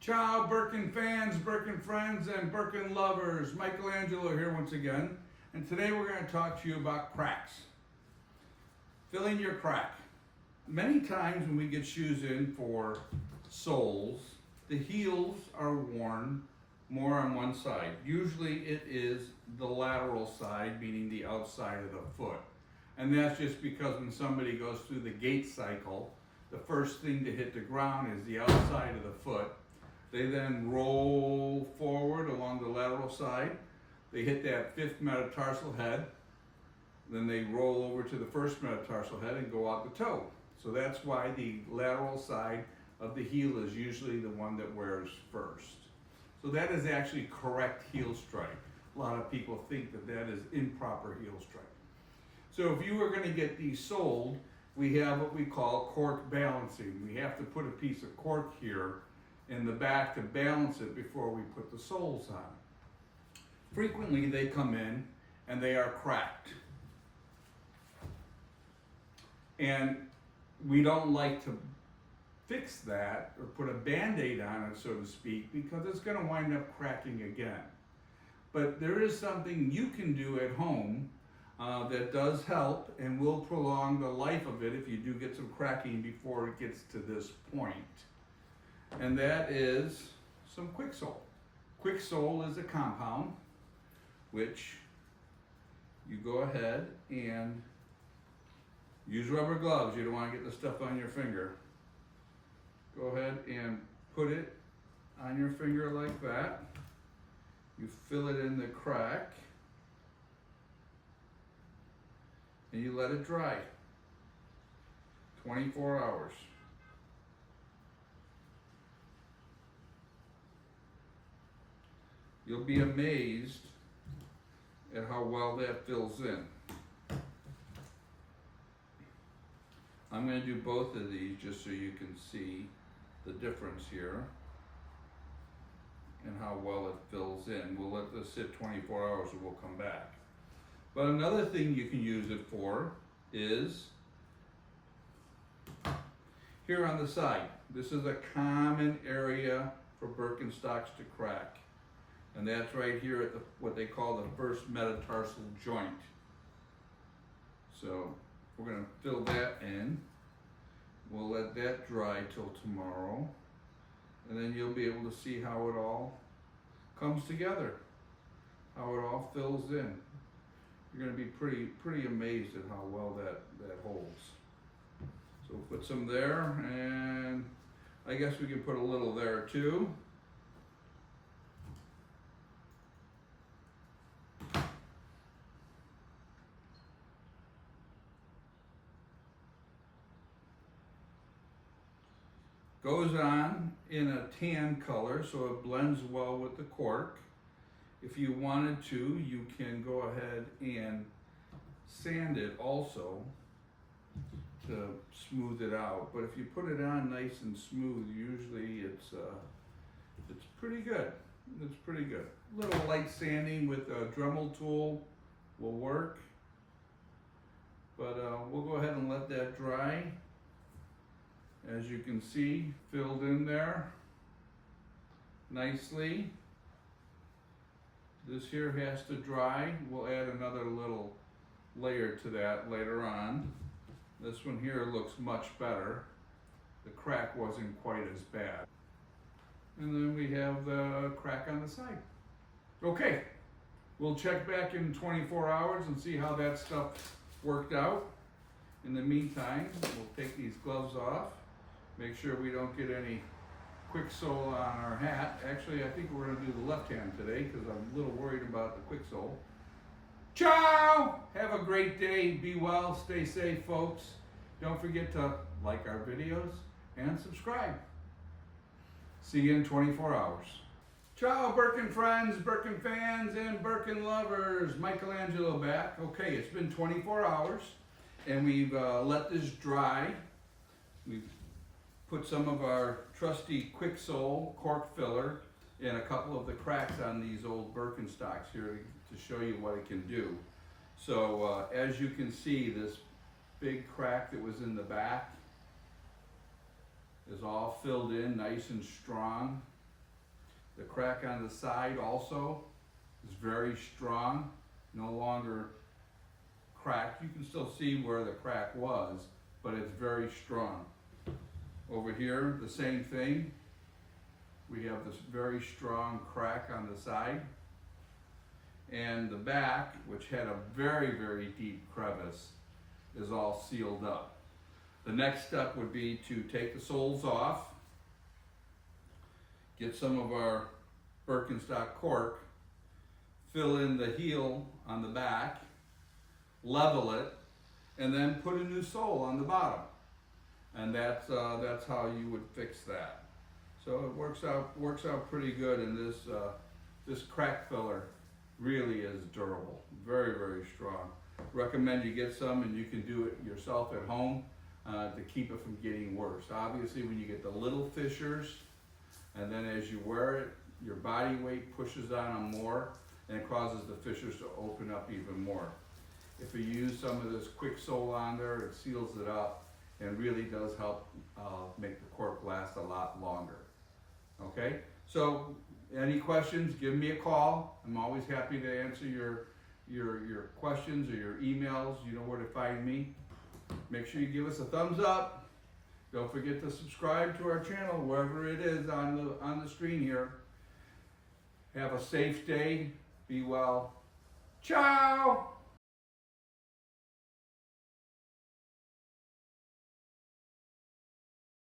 Ciao, Birkin fans, Birkin friends, and Birkin lovers. Michelangelo here once again, and today we're going to talk to you about cracks. Filling your crack. Many times when we get shoes in for soles, the heels are worn more on one side. Usually it is the lateral side, meaning the outside of the foot. And that's just because when somebody goes through the gait cycle, the first thing to hit the ground is the outside of the foot. They then roll forward along the lateral side. They hit that fifth metatarsal head. Then they roll over to the first metatarsal head and go out the toe. So that's why the lateral side of the heel is usually the one that wears first. So that is actually correct heel strike. A lot of people think that that is improper heel strike. So if you were going to get these sold, we have what we call cork balancing. We have to put a piece of cork here in the back to balance it before we put the soles on. Frequently they come in and they are cracked. And we don't like to fix that or put a band-aid on it, so to speak, because it's going to wind up cracking again. But there is something you can do at home that does help and will prolong the life of it if you do get some cracking before it gets to this point. And that is some Quick-Sol. Quick-Sol is a compound which you go ahead and use rubber gloves. You don't want to get the stuff on your finger. Go ahead and put it on your finger like that. You fill it in the crack and you let it dry. 24 hours. You'll be amazed at how well that fills in. I'm going to do both of these just so you can see the difference here and how well it fills in. We'll let this sit 24 hours and we'll come back. But another thing you can use it for is here on the side. This is a common area for Birkenstocks to crack. And that's right here at what they call the first metatarsal joint. So we're going to fill that in. We'll let that dry till tomorrow. And then you'll be able to see how it all comes together, how it all fills in. You're going to be pretty amazed at how well that holds. So we'll put some there, and I guess we can put a little there too. Goes on in a tan color so it blends well with the cork. If you wanted to, you can go ahead and sand it also to smooth it out. But if you put it on nice and smooth, usually it's pretty good. It's pretty good. A little light sanding with a Dremel tool will work. But we'll go ahead and let that dry. As you can see, filled in there nicely. This here has to dry. We'll add another little layer to that later on. This one here looks much better. The crack wasn't quite as bad. And then we have the crack on the side. Okay, we'll check back in 24 hours and see how that stuff worked out. In the meantime, we'll take these gloves off. Make sure we don't get any Quick-Sol on our hat. Actually, I think we're going to do the left hand today because I'm a little worried about the Quick-Sol. Ciao! Have a great day. Be well. Stay safe, folks. Don't forget to like our videos and subscribe. See you in 24 hours. Ciao, Birkin friends, Birkin fans, and Birkin lovers. Michelangelo back. Okay, it's been 24 hours and we've let this dry. We've put some of our trusty Quick-Sol cork filler in a couple of the cracks on these old Birkenstocks here to show you what it can do. So as you can see, this big crack that was in the back is all filled in nice and strong. The crack on the side also is very strong, no longer cracked. You can still see where the crack was, but it's very strong. Over here, the same thing. We have this very strong crack on the side. And the back, which had a very, very deep crevice, is all sealed up. The next step would be to take the soles off, get some of our Birkenstock cork, fill in the heel on the back, level it, and then put a new sole on the bottom. And that's how you would fix that. So it works out pretty good, and this crack filler really is durable, very, very strong. Recommend you get some, and you can do it yourself at home to keep it from getting worse. Obviously, when you get the little fissures, and then as you wear it, your body weight pushes on them more, and it causes the fissures to open up even more. If you use some of this quick sole on there, it seals it up and really does help make the cork last a lot longer. Okay, so any questions, give me a call. I'm always happy to answer your questions or your emails. You know where to find me. Make sure you give us a thumbs up. Don't forget to subscribe to our channel, wherever it is on the screen here. Have a safe day. Be well. Ciao!